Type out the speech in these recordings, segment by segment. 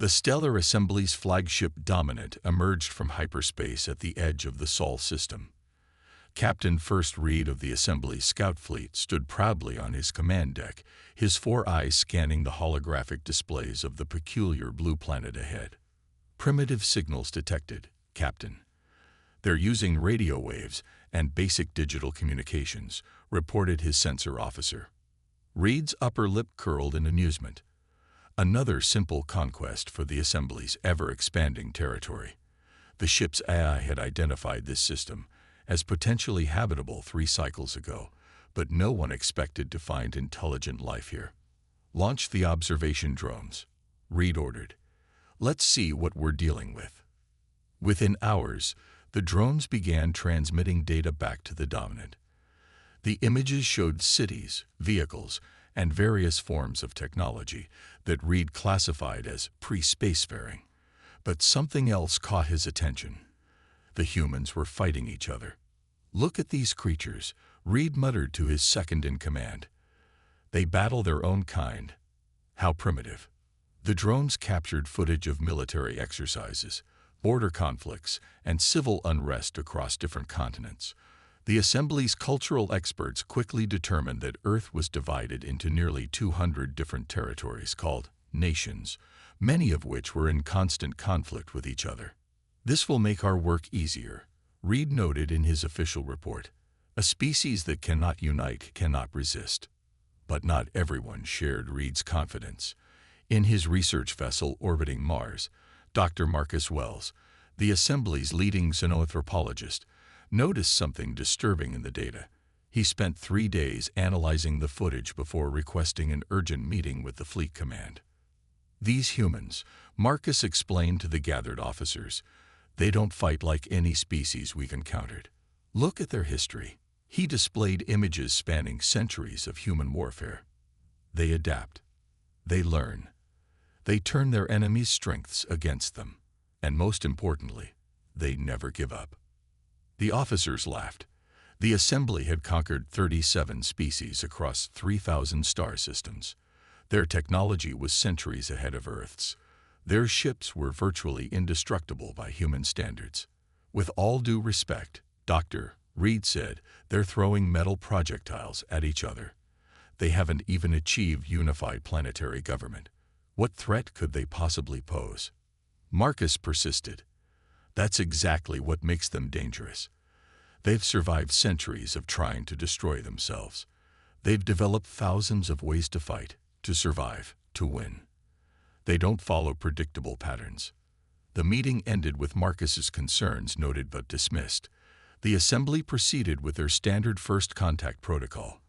The Stellar Assembly's flagship Dominant emerged from hyperspace at the edge of the Sol system. Captain First Reed of the Assembly's scout fleet stood proudly on his command deck, his 4 eyes scanning the holographic displays of the peculiar blue planet ahead. "Primitive signals detected, Captain. They're using radio waves and basic digital communications," reported his sensor officer. Reed's upper lip curled in amusement. Another simple conquest for the Assembly's ever-expanding territory. The ship's AI had identified this system as potentially habitable 3 cycles ago, but no one expected to find intelligent life here. "Launch the observation drones," Reed ordered. "Let's see what we're dealing with." Within hours, the drones began transmitting data back to the Dominant. The images showed cities, vehicles, and various forms of technology that Reed classified as pre-spacefaring. But something else caught his attention. The humans were fighting each other. "Look at these creatures," Reed muttered to his second-in-command. "They battle their own kind. How primitive." The drones captured footage of military exercises, border conflicts, and civil unrest across different continents. The Assembly's cultural experts quickly determined that Earth was divided into nearly 200 different territories called nations, many of which were in constant conflict with each other. "This will make our work easier," Reed noted in his official report. "A species that cannot unite cannot resist." But not everyone shared Reed's confidence. In his research vessel orbiting Mars, Dr. Marcus Wells, the Assembly's leading xenoanthropologist, noticed something disturbing in the data. He spent 3 days analyzing the footage before requesting an urgent meeting with the fleet command. "These humans," Marcus explained to the gathered officers, "they don't fight like any species we've encountered. Look at their history." He displayed images spanning centuries of human warfare. "They adapt. They learn. They turn their enemies' strengths against them. And most importantly, they never give up." The officers laughed. The Assembly had conquered 37 species across 3,000 star systems. Their technology was centuries ahead of Earth's. Their ships were virtually indestructible by human standards. "With all due respect, Dr. Reed said, they're throwing metal projectiles at each other. They haven't even achieved unified planetary government. What threat could they possibly pose?" Marcus persisted. "That's exactly what makes them dangerous. They've survived centuries of trying to destroy themselves. They've developed thousands of ways to fight, to survive, to win. They don't follow predictable patterns." The meeting ended with Marcus's concerns noted but dismissed. The Assembly proceeded with their standard first contact protocol,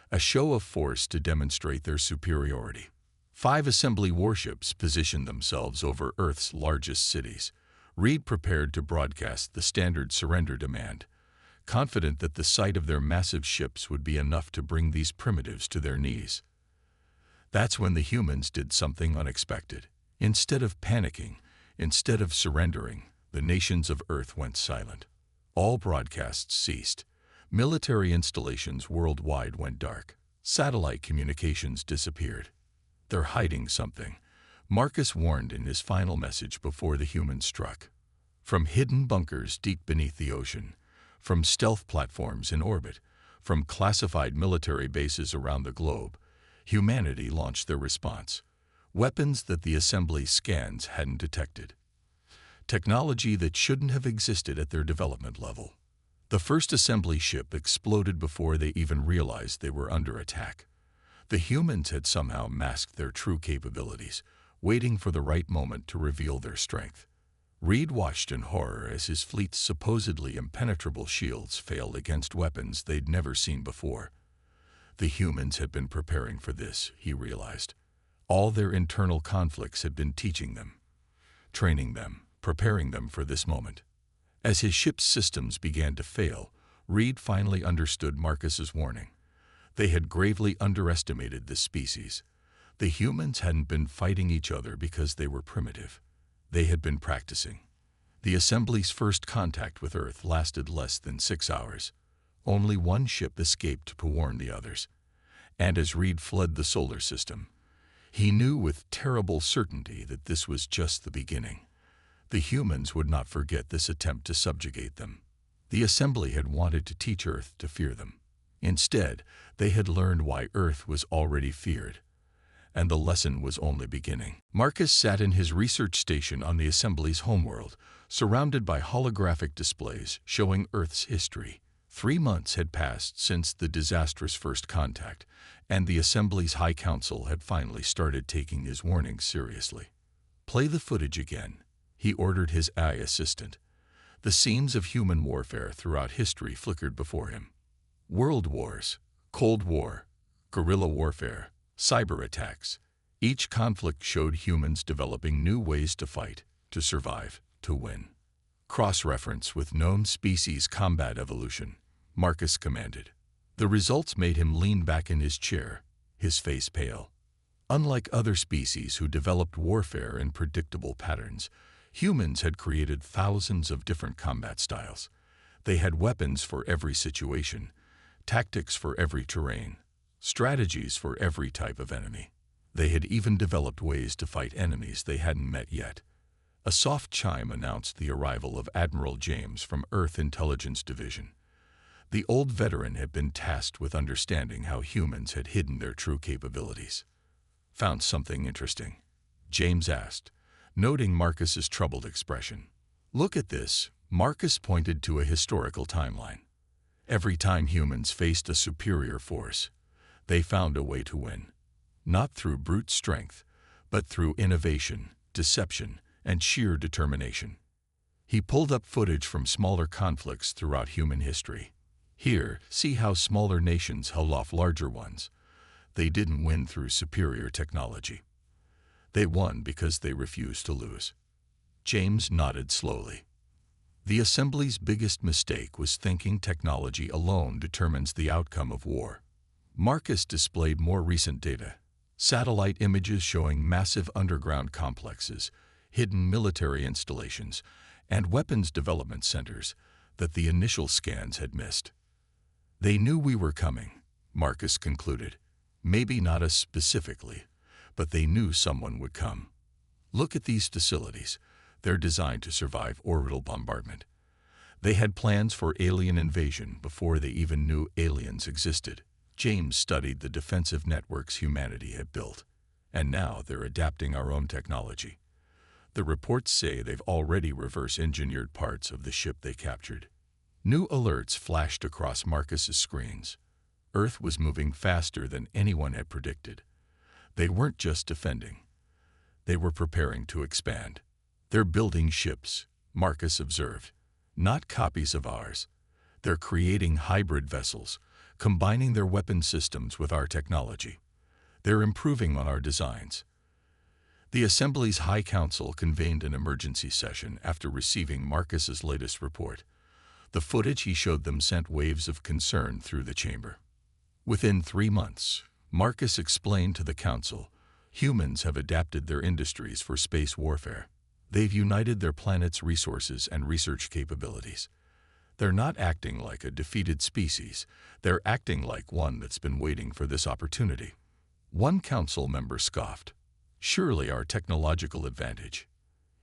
a show of force to demonstrate their superiority. 5 Assembly warships positioned themselves over Earth's largest cities. Reed prepared to broadcast the standard surrender demand, confident that the sight of their massive ships would be enough to bring these primitives to their knees. That's when the humans did something unexpected. Instead of panicking, instead of surrendering, the nations of Earth went silent. All broadcasts ceased. Military installations worldwide went dark. Satellite communications disappeared. "They're hiding something," Marcus warned in his final message before the humans struck. From hidden bunkers deep beneath the ocean, from stealth platforms in orbit, from classified military bases around the globe, humanity launched their response. Weapons that the Assembly's scans hadn't detected. Technology that shouldn't have existed at their development level. The first Assembly ship exploded before they even realized they were under attack. The humans had somehow masked their true capabilities, waiting for the right moment to reveal their strength. Reed watched in horror as his fleet's supposedly impenetrable shields failed against weapons they'd never seen before. The humans had been preparing for this, he realized. All their internal conflicts had been teaching them, training them, preparing them for this moment. As his ship's systems began to fail, Reed finally understood Marcus's warning. They had gravely underestimated this species. The humans hadn't been fighting each other because they were primitive. They had been practicing. The Assembly's first contact with Earth lasted less than 6 hours. Only one ship escaped to warn the others. And as Reed fled the solar system, He knew with terrible certainty that this was just the beginning. The humans would not forget this attempt to subjugate them. The Assembly had wanted to teach Earth to fear them. Instead, they had learned why Earth was already feared. And the lesson was only beginning. Marcus sat in his research station on the Assembly's homeworld, surrounded by holographic displays showing Earth's history. 3 months had passed since the disastrous first contact, and the Assembly's High Council had finally started taking his warnings seriously. "Play the footage again," he ordered his AI assistant. The scenes of human warfare throughout history flickered before him. World wars, Cold War, guerrilla warfare, cyber attacks. Each conflict showed humans developing new ways to fight, to survive, to win. "Cross-reference with known species combat evolution," Marcus commanded. The results made him lean back in his chair, his face pale. Unlike other species who developed warfare in predictable patterns, humans had created thousands of different combat styles. They had weapons for every situation, tactics for every terrain, strategies for every type of enemy. They had even developed ways to fight enemies they hadn't met yet. A soft chime announced the arrival of Admiral James from Earth Intelligence Division. The old veteran had been tasked with understanding how humans had hidden their true capabilities. "Found something interesting?" James asked, noting Marcus's troubled expression. "Look at this." Marcus pointed to a historical timeline. Every time humans faced a superior force, they found a way to win. Not through brute strength, but through innovation, deception, and sheer determination. He pulled up footage from smaller conflicts throughout human history. "Here, see how smaller nations held off larger ones. They didn't win through superior technology. They won because they refused to lose." James nodded slowly. The Assembly's biggest mistake was thinking technology alone determines the outcome of war. Marcus displayed more recent data. Satellite images showing massive underground complexes, hidden military installations, and weapons development centers that the initial scans had missed. "They knew we were coming," Marcus concluded. "Maybe not us specifically, but they knew someone would come. Look at these facilities. They're designed to survive orbital bombardment. They had plans for alien invasion before they even knew aliens existed." James studied the defensive networks humanity had built, and now they're adapting our own technology. The reports say they've already reverse-engineered parts of the ship they captured. New alerts flashed across Marcus's screens. Earth was moving faster than anyone had predicted. They weren't just defending. They were preparing to expand. "They're building ships," Marcus observed. "Not copies of ours. They're creating hybrid vessels, combining their weapon systems with our technology. They're improving on our designs." The Assembly's High Council convened an emergency session after receiving Marcus's latest report. The footage he showed them sent waves of concern through the chamber. Within 3 months, Marcus explained to the Council, humans have adapted their industries for space warfare. They've united their planet's resources and research capabilities. They're not acting like a defeated species. They're acting like one that's been waiting for this opportunity. One council member scoffed. "Surely our technological advantage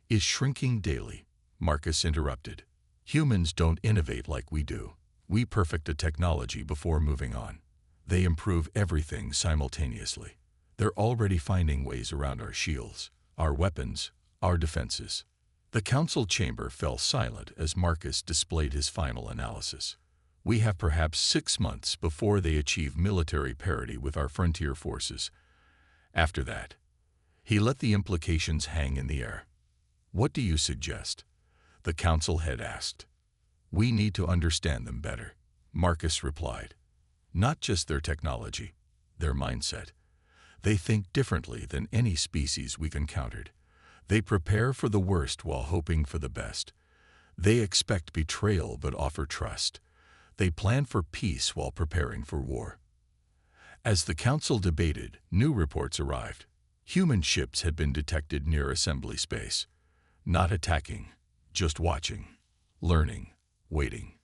is shrinking daily," Marcus interrupted. "Humans don't innovate like we do. We perfect a technology before moving on. They improve everything simultaneously. They're already finding ways around our shields, our weapons, our defenses." The council chamber fell silent as Marcus displayed his final analysis. "We have perhaps 6 months before they achieve military parity with our frontier forces. After that," he let the implications hang in the air. "What do you suggest?" the council head asked. "We need to understand them better," Marcus replied. "Not just their technology, their mindset. They think differently than any species we've encountered. They prepare for the worst while hoping for the best. They expect betrayal but offer trust. They plan for peace while preparing for war." As the council debated, new reports arrived. Human ships had been detected near assembly space. Not attacking, just watching, learning, waiting.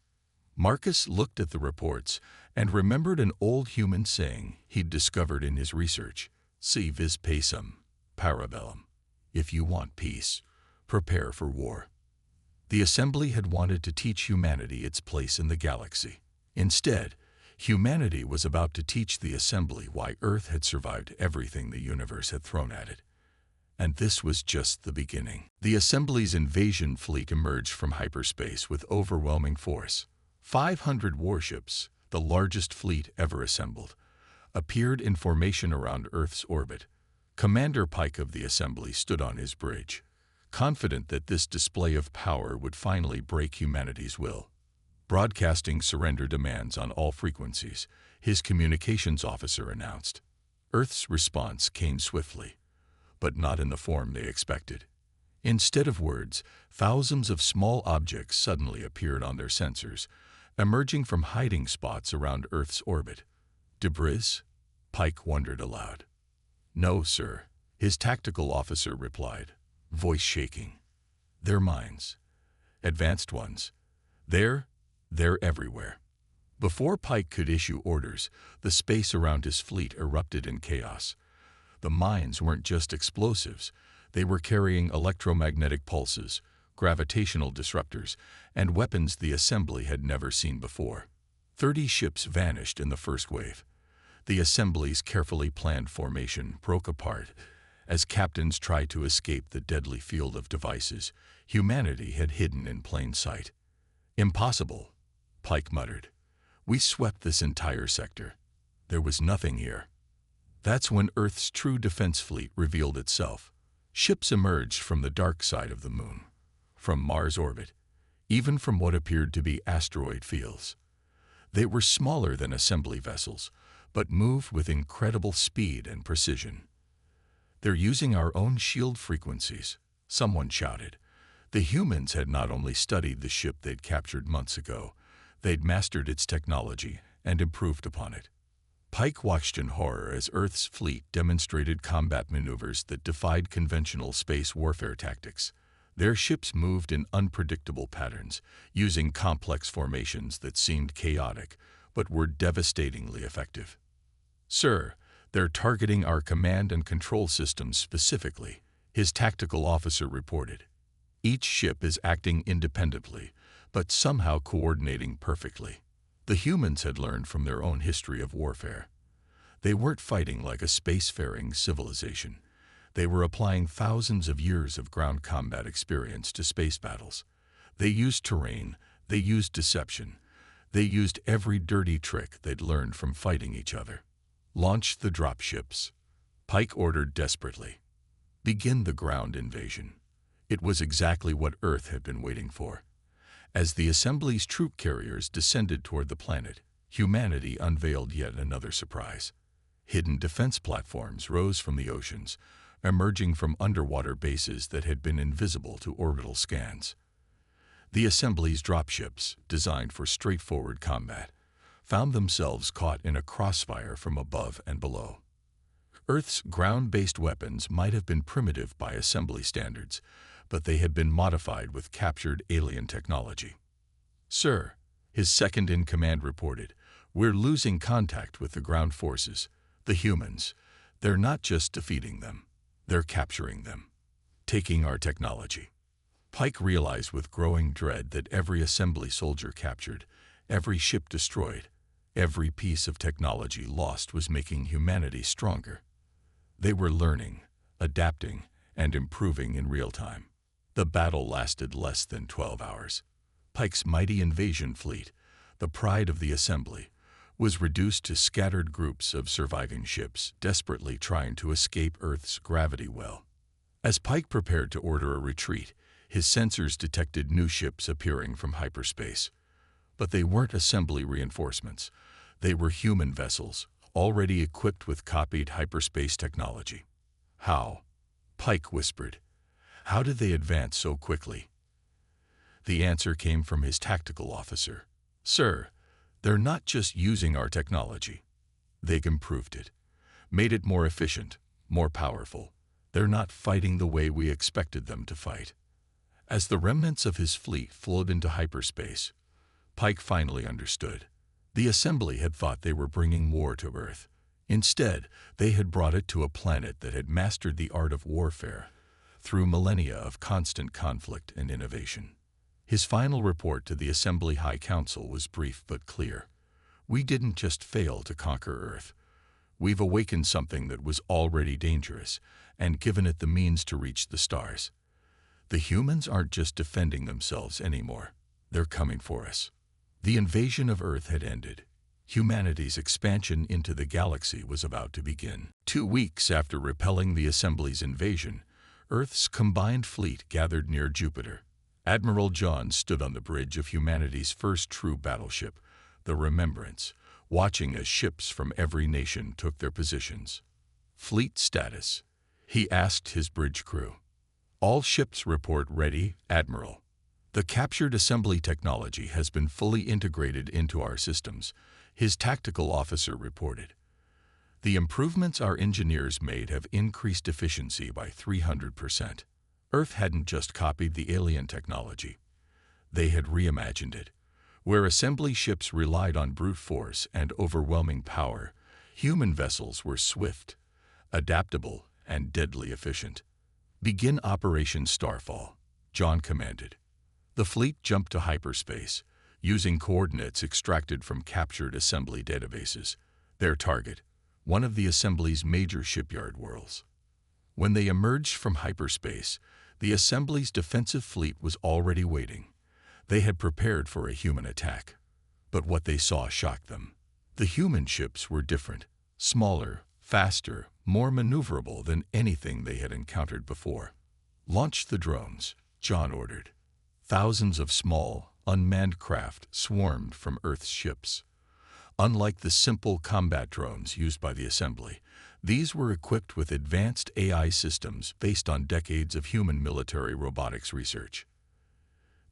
Marcus looked at the reports and remembered an old human saying he'd discovered in his research. Si vis pacem, parabellum. If you want peace, prepare for war. The assembly had wanted to teach humanity its place in the galaxy. Instead, humanity was about to teach the assembly why Earth had survived everything the universe had thrown at it. And this was just the beginning. The assembly's invasion fleet emerged from hyperspace with overwhelming force. 500 warships, the largest fleet ever assembled, appeared in formation around Earth's orbit. Commander Pike of the assembly stood on his bridge, confident that this display of power would finally break humanity's will. Broadcasting surrender demands on all frequencies, his communications officer announced. Earth's response came swiftly, but not in the form they expected. Instead of words, thousands of small objects suddenly appeared on their sensors, emerging from hiding spots around Earth's orbit. Debris? Pike wondered aloud. No, sir, his tactical officer replied, voice shaking. They're mines. Advanced ones. They're everywhere. Before Pike could issue orders, the space around his fleet erupted in chaos. The mines weren't just explosives. They were carrying electromagnetic pulses, gravitational disruptors, and weapons the assembly had never seen before. 30 ships vanished in the first wave. The assembly's carefully planned formation broke apart. As captains tried to escape the deadly field of devices humanity had hidden in plain sight. Impossible, Pike muttered. We swept this entire sector. There was nothing here. That's when Earth's true defense fleet revealed itself. Ships emerged from the dark side of the moon, from Mars' orbit, even from what appeared to be asteroid fields. They were smaller than assembly vessels, but moved with incredible speed and precision. They're using our own shield frequencies, someone shouted. The humans had not only studied the ship they'd captured months ago, they'd mastered its technology and improved upon it. Pike watched in horror as Earth's fleet demonstrated combat maneuvers that defied conventional space warfare tactics. Their ships moved in unpredictable patterns, using complex formations that seemed chaotic, but were devastatingly effective. Sir, they're targeting our command and control systems specifically, his tactical officer reported. Each ship is acting independently, but somehow coordinating perfectly. The humans had learned from their own history of warfare. They weren't fighting like a spacefaring civilization. They were applying thousands of years of ground combat experience to space battles. They used terrain, they used deception, they used every dirty trick they'd learned from fighting each other. Launch the dropships, Pike ordered desperately. Begin the ground invasion. It was exactly what Earth had been waiting for. As the assembly's troop carriers descended toward the planet, humanity unveiled yet another surprise. Hidden defense platforms rose from the oceans, emerging from underwater bases that had been invisible to orbital scans. The assembly's dropships, designed for straightforward combat, found themselves caught in a crossfire from above and below. Earth's ground-based weapons might have been primitive by assembly standards, but they had been modified with captured alien technology. Sir, his second-in-command reported, we're losing contact with the ground forces, the humans. They're not just defeating them, they're capturing them, taking our technology. Pike realized with growing dread that every assembly soldier captured, every ship destroyed, every piece of technology lost was making humanity stronger. They were learning, adapting, and improving in real time. The battle lasted less than 12 hours. Pike's mighty invasion fleet, the pride of the assembly, was reduced to scattered groups of surviving ships desperately trying to escape Earth's gravity well. As Pike prepared to order a retreat, his sensors detected new ships appearing from hyperspace. But they weren't assembly reinforcements. They were human vessels, already equipped with copied hyperspace technology. How? Pike whispered. How did they advance so quickly? The answer came from his tactical officer. Sir, they're not just using our technology. They've improved it, made it more efficient, more powerful. They're not fighting the way we expected them to fight. As the remnants of his fleet flowed into hyperspace, Pike finally understood. The assembly had thought they were bringing war to Earth. Instead, they had brought it to a planet that had mastered the art of warfare through millennia of constant conflict and innovation. His final report to the Assembly High Council was brief but clear. We didn't just fail to conquer Earth. We've awakened something that was already dangerous and given it the means to reach the stars. The humans aren't just defending themselves anymore. They're coming for us. The invasion of Earth had ended. Humanity's expansion into the galaxy was about to begin. 2 weeks after repelling the Assembly's invasion, Earth's combined fleet gathered near Jupiter. Admiral John stood on the bridge of humanity's first true battleship, the Remembrance, watching as ships from every nation took their positions. Fleet status, he asked his bridge crew. All ships report ready, Admiral. The captured assembly technology has been fully integrated into our systems, his tactical officer reported. The improvements our engineers made have increased efficiency by 300%. Earth hadn't just copied the alien technology. They had reimagined it. Where assembly ships relied on brute force and overwhelming power, human vessels were swift, adaptable, and deadly efficient. Begin Operation Starfall, John commanded. The fleet jumped to hyperspace, using coordinates extracted from captured assembly databases. Their target, one of the assembly's major shipyard worlds. When they emerged from hyperspace, the assembly's defensive fleet was already waiting. They had prepared for a human attack. But what they saw shocked them. The human ships were different, smaller, faster, more maneuverable than anything they had encountered before. Launch the drones, John ordered. Thousands of small, unmanned craft swarmed from Earth's ships. Unlike the simple combat drones used by the assembly, these were equipped with advanced AI systems based on decades of human military robotics research.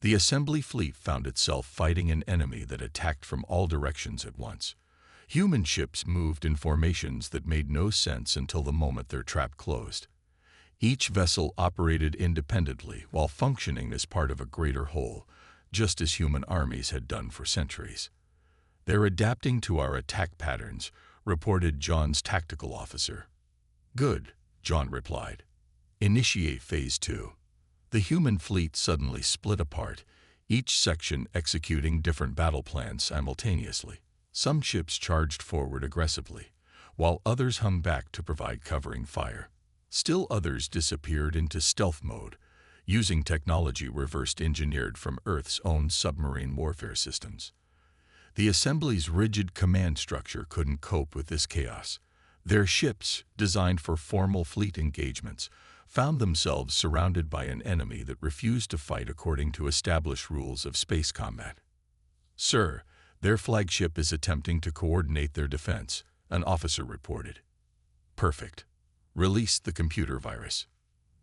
The assembly fleet found itself fighting an enemy that attacked from all directions at once. Human ships moved in formations that made no sense until the moment their trap closed. Each vessel operated independently while functioning as part of a greater whole, just as human armies had done for centuries. They're adapting to our attack patterns, reported John's tactical officer. Good, John replied. Initiate Phase 2. The human fleet suddenly split apart, each section executing different battle plans simultaneously. Some ships charged forward aggressively, while others hung back to provide covering fire. Still others disappeared into stealth mode, using technology reverse engineered from Earth's own submarine warfare systems. The assembly's rigid command structure couldn't cope with this chaos. Their ships, designed for formal fleet engagements, found themselves surrounded by an enemy that refused to fight according to established rules of space combat. Sir, their flagship is attempting to coordinate their defense, an officer reported. Perfect. Release the computer virus.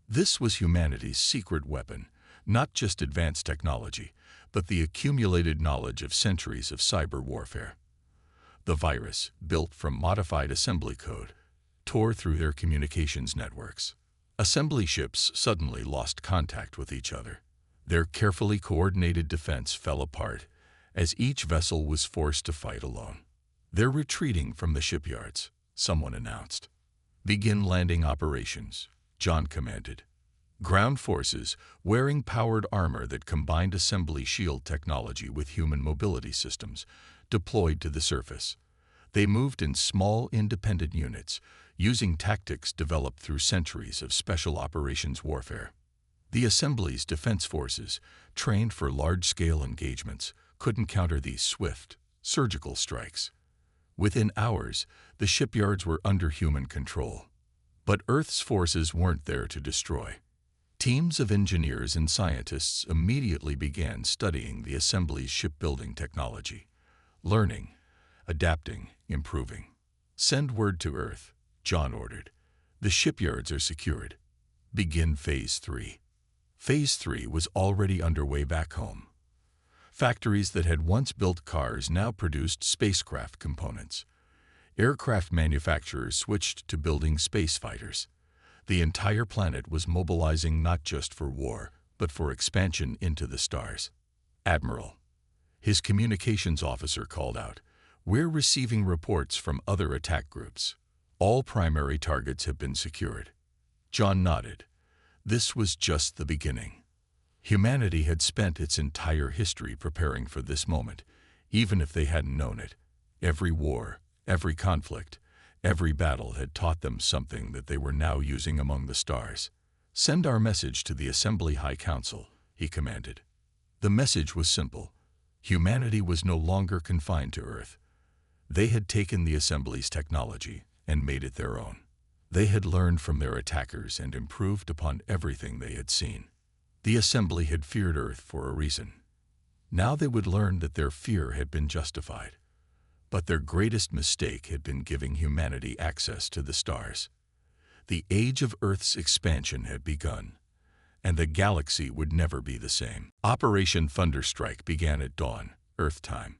This was humanity's secret weapon, not just advanced technology, but the accumulated knowledge of centuries of cyber warfare. The virus, built from modified assembly code, tore through their communications networks. Assembly ships suddenly lost contact with each other. Their carefully coordinated defense fell apart as each vessel was forced to fight alone. They're retreating from the shipyards, someone announced. Begin landing operations, John commanded. Ground forces, wearing powered armor that combined assembly shield technology with human mobility systems, deployed to the surface. They moved in small, independent units, using tactics developed through centuries of special operations warfare. The assembly's defense forces, trained for large-scale engagements, couldn't counter these swift, surgical strikes. Within hours, the shipyards were under human control. But Earth's forces weren't there to destroy. Teams of engineers and scientists immediately began studying the assembly's shipbuilding technology, learning, adapting, improving. Send word to Earth, John ordered. The shipyards are secured. Begin Phase 3. Phase 3 was already underway back home. Factories that had once built cars now produced spacecraft components. Aircraft manufacturers switched to building space fighters. The entire planet was mobilizing not just for war, but for expansion into the stars. Admiral, his communications officer called out, we're receiving reports from other attack groups. All primary targets have been secured. John nodded. This was just the beginning. Humanity had spent its entire history preparing for this moment, even if they hadn't known it. Every war, every conflict, every battle had taught them something that they were now using among the stars. "Send our message to the Assembly High Council," he commanded. The message was simple. Humanity was no longer confined to Earth. They had taken the Assembly's technology and made it their own. They had learned from their attackers and improved upon everything they had seen. The Assembly had feared Earth for a reason. Now they would learn that their fear had been justified. But their greatest mistake had been giving humanity access to the stars. The age of Earth's expansion had begun, and the galaxy would never be the same. Operation Thunderstrike began at dawn, Earth time.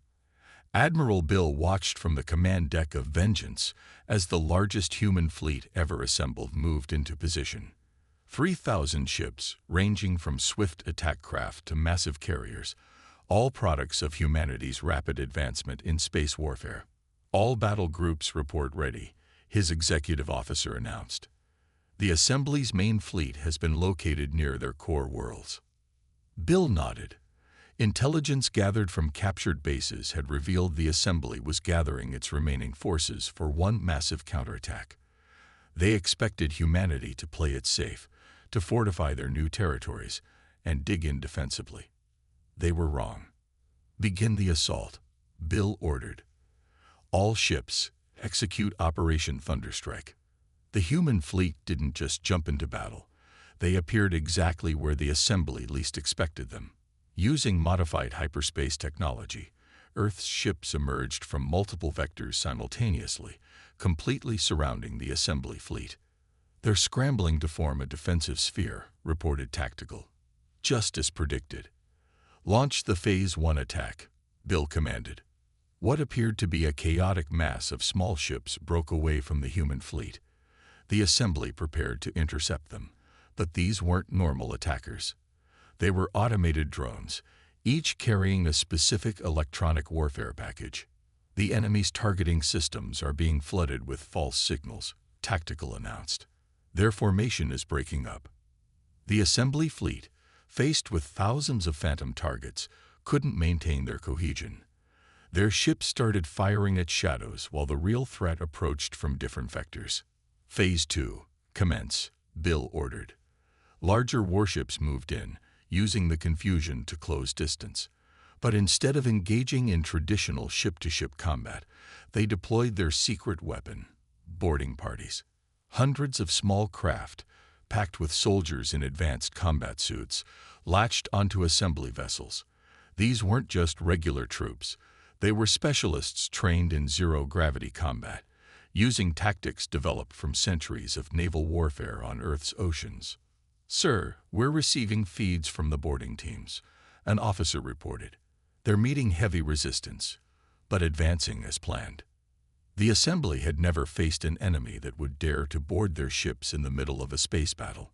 Admiral Bill watched from the command deck of Vengeance as the largest human fleet ever assembled moved into position. 3,000 ships, ranging from swift attack craft to massive carriers, all products of humanity's rapid advancement in space warfare. "All battle groups report ready," his executive officer announced. "The Assembly's main fleet has been located near their core worlds." Bill nodded. Intelligence gathered from captured bases had revealed the Assembly was gathering its remaining forces for one massive counterattack. They expected humanity to play it safe, to fortify their new territories, and dig in defensively. They were wrong. "Begin the assault," Bill ordered. "All ships, execute Operation Thunderstrike." The human fleet didn't just jump into battle. They appeared exactly where the Assembly least expected them. Using modified hyperspace technology, Earth's ships emerged from multiple vectors simultaneously, completely surrounding the Assembly fleet. "They're scrambling to form a defensive sphere," reported Tactical. "Just as predicted." "Launch the Phase 1 attack," Bill commanded. What appeared to be a chaotic mass of small ships broke away from the human fleet. The Assembly prepared to intercept them, but these weren't normal attackers. They were automated drones, each carrying a specific electronic warfare package. "The enemy's targeting systems are being flooded with false signals," Tactical announced. "Their formation is breaking up." The Assembly fleet, faced with thousands of phantom targets, couldn't maintain their cohesion. Their ships started firing at shadows while the real threat approached from different vectors. "Phase 2, commence," Bill ordered. Larger warships moved in, using the confusion to close distance. But instead of engaging in traditional ship-to-ship combat, they deployed their secret weapon, boarding parties. Hundreds of small craft, packed with soldiers in advanced combat suits, latched onto Assembly vessels. These weren't just regular troops. They were specialists trained in zero-gravity combat, using tactics developed from centuries of naval warfare on Earth's oceans. "Sir, we're receiving feeds from the boarding teams," an officer reported. "They're meeting heavy resistance, but advancing as planned." The Assembly had never faced an enemy that would dare to board their ships in the middle of a space battle.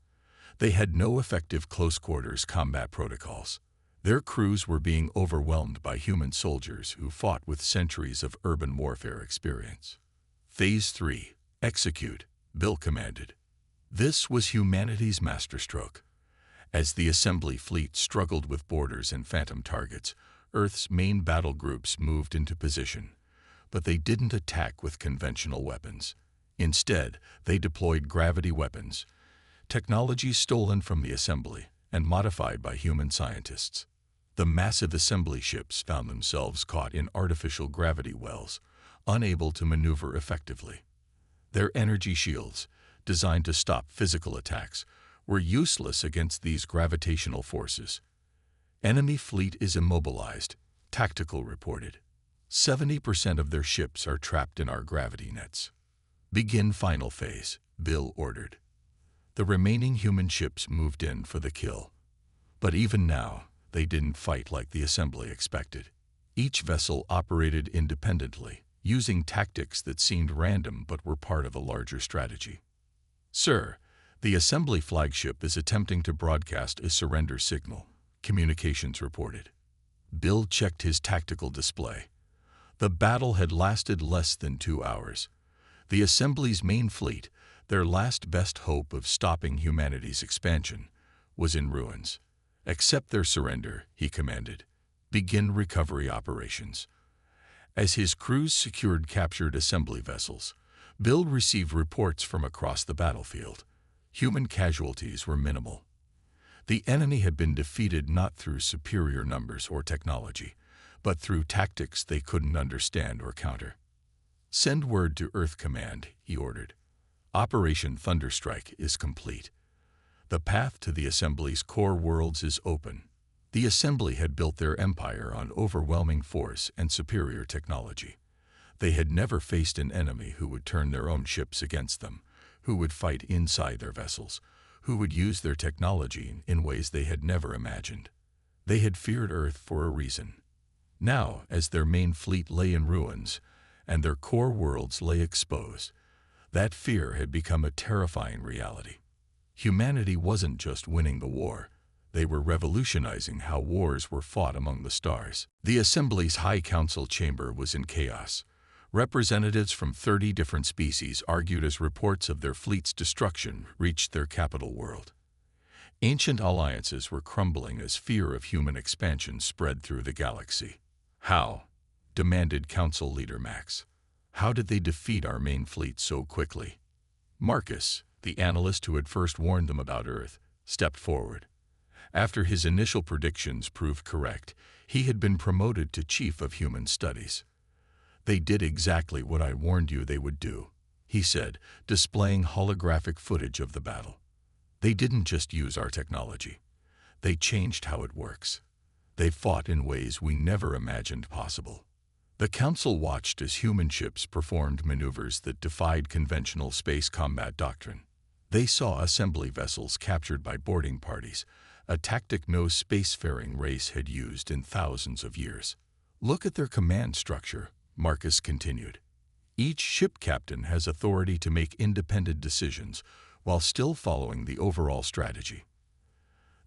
They had no effective close-quarters combat protocols. Their crews were being overwhelmed by human soldiers who fought with centuries of urban warfare experience. "Phase 3, execute," Bill commanded. This was humanity's masterstroke. As the Assembly fleet struggled with boarders and phantom targets, Earth's main battle groups moved into position. But they didn't attack with conventional weapons. Instead, they deployed gravity weapons, technology stolen from the Assembly and modified by human scientists. The massive Assembly ships found themselves caught in artificial gravity wells, unable to maneuver effectively. Their energy shields, designed to stop physical attacks, were useless against these gravitational forces. "Enemy fleet is immobilized," Tactical reported. 70% of their ships are trapped in our gravity nets." "Begin final phase," Bill ordered. The remaining human ships moved in for the kill. But even now, they didn't fight like the Assembly expected. Each vessel operated independently, using tactics that seemed random but were part of a larger strategy. "Sir, the Assembly flagship is attempting to broadcast a surrender signal," communications reported. Bill checked his tactical display. The battle had lasted less than 2 hours. The Assembly's main fleet, their last best hope of stopping humanity's expansion, was in ruins. "Accept their surrender," he commanded. "Begin recovery operations." As his crews secured captured assembly vessels, Bill received reports from across the battlefield. Human casualties were minimal. The enemy had been defeated not through superior numbers or technology, but through tactics they couldn't understand or counter. "Send word to Earth Command," he ordered. "Operation Thunderstrike is complete. The path to the Assembly's core worlds is open." The Assembly had built their empire on overwhelming force and superior technology. They had never faced an enemy who would turn their own ships against them, who would fight inside their vessels, who would use their technology in ways they had never imagined. They had feared Earth for a reason. Now, as their main fleet lay in ruins and their core worlds lay exposed, that fear had become a terrifying reality. Humanity wasn't just winning the war. They were revolutionizing how wars were fought among the stars. The Assembly's High Council chamber was in chaos. Representatives from 30 different species argued as reports of their fleet's destruction reached their capital world. Ancient alliances were crumbling as fear of human expansion spread through the galaxy. "How?" demanded Council Leader Max. "How did they defeat our main fleet so quickly?" Marcus, the analyst who had first warned them about Earth, stepped forward. After his initial predictions proved correct, he had been promoted to Chief of Human Studies. "They did exactly what I warned you they would do," he said, displaying holographic footage of the battle. "They didn't just use our technology. They changed how it works. They fought in ways we never imagined possible." The Council watched as human ships performed maneuvers that defied conventional space combat doctrine. They saw assembly vessels captured by boarding parties, a tactic no spacefaring race had used in thousands of years. "Look at their command structure," Marcus continued. "Each ship captain has authority to make independent decisions while still following the overall strategy.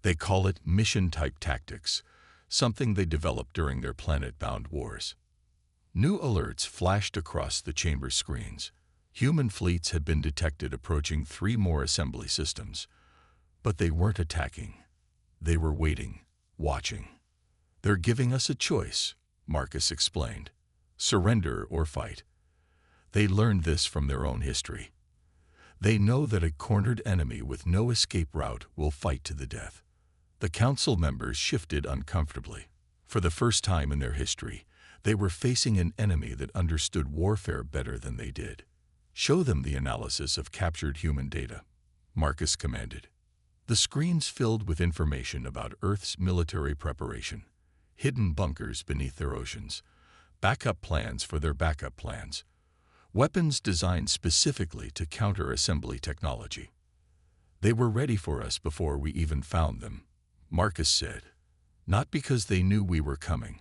They call it mission-type tactics, something they developed during their planet-bound wars." New alerts flashed across the chamber screens. Human fleets had been detected approaching 3 more assembly systems, but they weren't attacking. They were waiting, watching. "They're giving us a choice," Marcus explained. "Surrender or fight." They learned this from their own history. They know that a cornered enemy with no escape route will fight to the death. The council members shifted uncomfortably. For the first time in their history, they were facing an enemy that understood warfare better than they did. "Show them the analysis of captured human data," Marcus commanded. The screens filled with information about Earth's military preparation, hidden bunkers beneath their oceans, backup plans for their backup plans, weapons designed specifically to counter assembly technology. "They were ready for us before we even found them," Marcus said. "Not because they knew we were coming,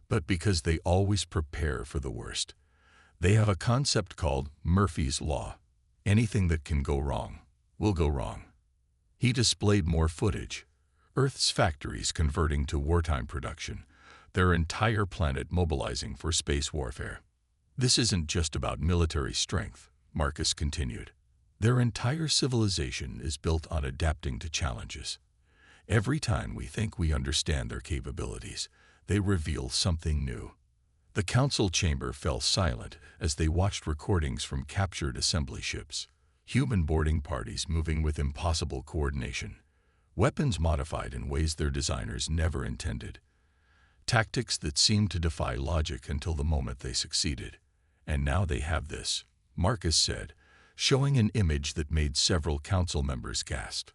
but because they always prepare for the worst. They have a concept called Murphy's Law. Anything that can go wrong will go wrong." He displayed more footage. Earth's factories converting to wartime production, their entire planet mobilizing for space warfare. "This isn't just about military strength," Marcus continued. "Their entire civilization is built on adapting to challenges. Every time we think we understand their capabilities, they reveal something new." The council chamber fell silent as they watched recordings from captured assembly ships. Human boarding parties moving with impossible coordination. Weapons modified in ways their designers never intended. Tactics that seemed to defy logic until the moment they succeeded. "And now they have this," Marcus said, showing an image that made several council members gasp.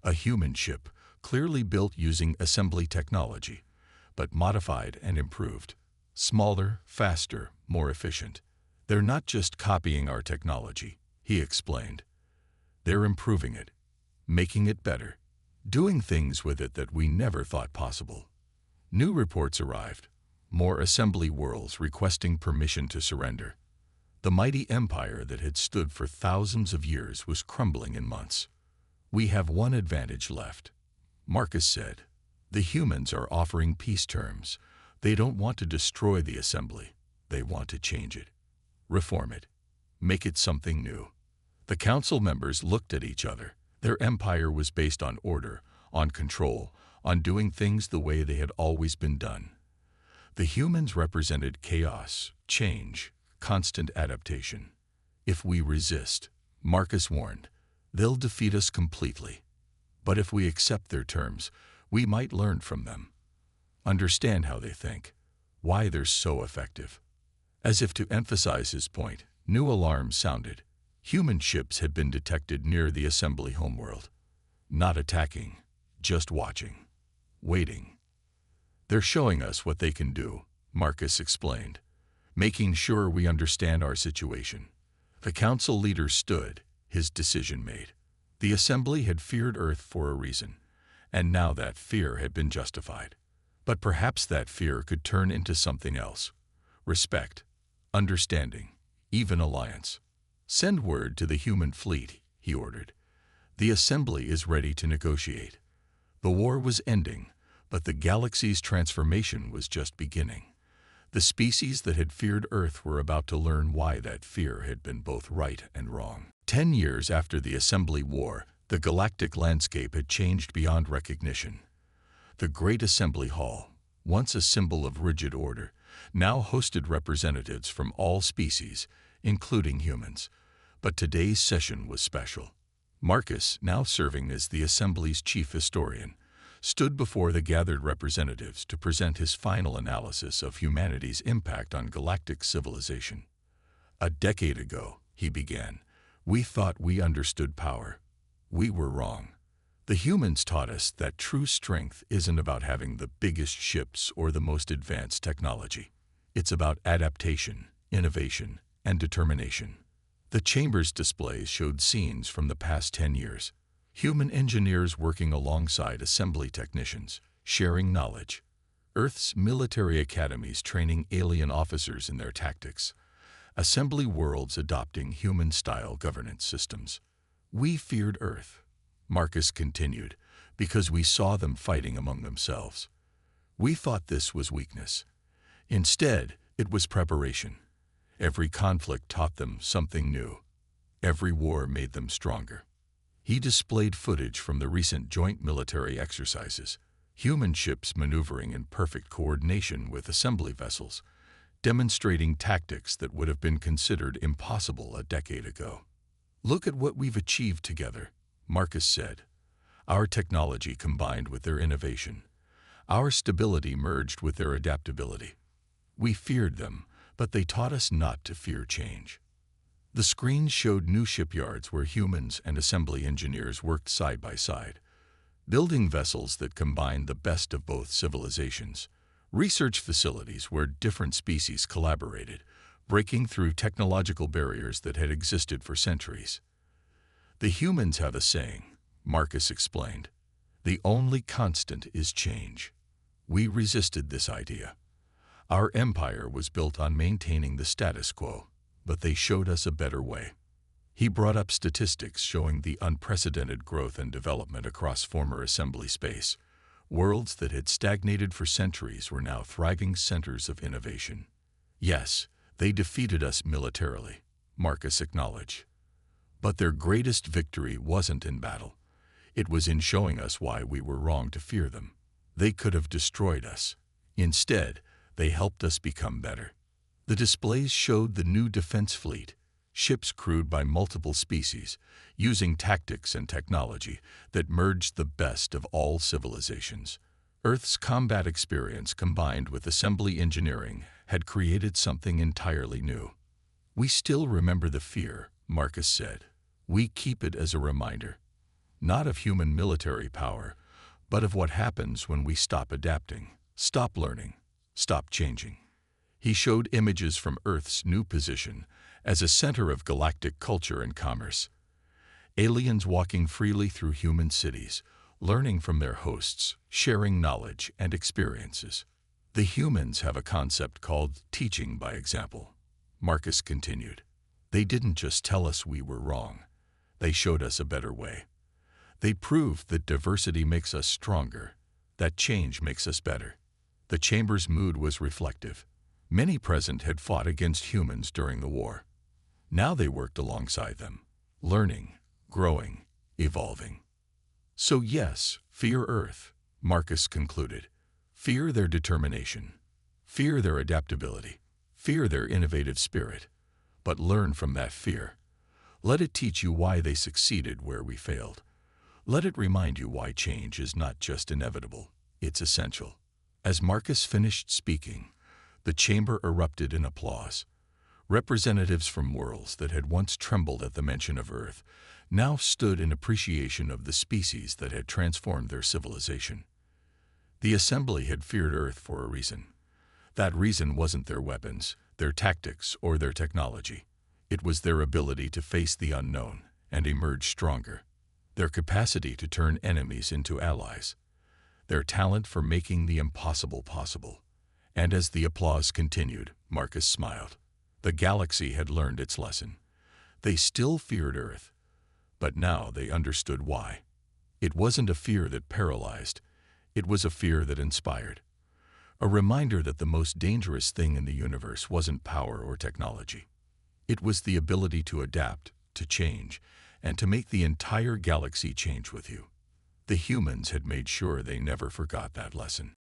A human ship, clearly built using assembly technology, but modified and improved. Smaller, faster, more efficient. "They're not just copying our technology," he explained. "They're improving it, making it better, doing things with it that we never thought possible." New reports arrived, more assembly worlds requesting permission to surrender. The mighty empire that had stood for thousands of years was crumbling in months. "We have one advantage left," Marcus said. "The humans are offering peace terms. They don't want to destroy the assembly. They want to change it, reform it, Make it something new. The council members looked at each other. Their empire was based on order, on control, on doing things the way they had always been done. The humans represented chaos, change, constant adaptation. If we resist, Marcus warned, they'll defeat us completely. But if we accept their terms, we might learn from them. Understand how they think, why they're so effective. As if to emphasize his point, new alarms sounded. Human ships had been detected near the assembly homeworld. Not attacking, just watching, waiting. They're showing us what they can do, Marcus explained, making sure we understand our situation. The council leader stood, his decision made. The assembly had feared Earth for a reason, and now that fear had been justified. But perhaps that fear could turn into something else. Respect, understanding, even alliance. Send word to the human fleet, he ordered. The assembly is ready to negotiate. The war was ending, but the galaxy's transformation was just beginning. The species that had feared Earth were about to learn why that fear had been both right and wrong. 10 years after the Assembly War, the galactic landscape had changed beyond recognition. The Great Assembly Hall, once a symbol of rigid order, now hosted representatives from all species, including humans. But today's session was special. Marcus, now serving as the Assembly's chief historian, stood before the gathered representatives to present his final analysis of humanity's impact on galactic civilization. A decade ago, he began, we thought we understood power. We were wrong. The humans taught us that true strength isn't about having the biggest ships or the most advanced technology. It's about adaptation, innovation, and determination. The chamber's displays showed scenes from the past 10 years. Human engineers working alongside assembly technicians, sharing knowledge. Earth's military academies training alien officers in their tactics. Assembly worlds adopting human-style governance systems. We feared Earth, Marcus continued, because we saw them fighting among themselves. We thought this was weakness. Instead, it was preparation. Every conflict taught them something new. Every war made them stronger. He displayed footage from the recent joint military exercises, human ships maneuvering in perfect coordination with assembly vessels, demonstrating tactics that would have been considered impossible a decade ago. Look at what we've achieved together, Marcus said. Our technology combined with their innovation. Our stability merged with their adaptability. We feared them, but they taught us not to fear change. The screens showed new shipyards where humans and assembly engineers worked side by side, building vessels that combined the best of both civilizations, research facilities where different species collaborated, breaking through technological barriers that had existed for centuries. The humans have a saying, Marcus explained. The only constant is change. We resisted this idea. Our empire was built on maintaining the status quo, but they showed us a better way. He brought up statistics showing the unprecedented growth and development across former assembly space. Worlds that had stagnated for centuries were now thriving centers of innovation. Yes, they defeated us militarily, Marcus acknowledged. But their greatest victory wasn't in battle. It was in showing us why we were wrong to fear them. They could have destroyed us. Instead, they helped us become better. The displays showed the new defense fleet, ships crewed by multiple species, using tactics and technology that merged the best of all civilizations. Earth's combat experience combined with assembly engineering had created something entirely new. We still remember the fear, Marcus said. We keep it as a reminder, not of human military power, but of what happens when we stop adapting, stop learning, stop changing. He showed images from Earth's new position as a center of galactic culture and commerce. Aliens walking freely through human cities, learning from their hosts, sharing knowledge and experiences. The humans have a concept called teaching by example, Marcus continued. They didn't just tell us we were wrong. They showed us a better way. They proved that diversity makes us stronger, that change makes us better. The chamber's mood was reflective. Many present had fought against humans during the war. Now they worked alongside them, learning, growing, evolving. So yes, fear Earth, Marcus concluded. Fear their determination. Fear their adaptability. Fear their innovative spirit. But learn from that fear. Let it teach you why they succeeded where we failed. Let it remind you why change is not just inevitable, it's essential. As Marcus finished speaking, the chamber erupted in applause. Representatives from worlds that had once trembled at the mention of Earth now stood in appreciation of the species that had transformed their civilization. The assembly had feared Earth for a reason. That reason wasn't their weapons, their tactics, or their technology. It was their ability to face the unknown and emerge stronger, their capacity to turn enemies into allies, their talent for making the impossible possible. And as the applause continued, Marcus smiled. The galaxy had learned its lesson. They still feared Earth, but now they understood why. It wasn't a fear that paralyzed, it was a fear that inspired. A reminder that the most dangerous thing in the universe wasn't power or technology. It was the ability to adapt, to change, and to make the entire galaxy change with you. The humans had made sure they never forgot that lesson.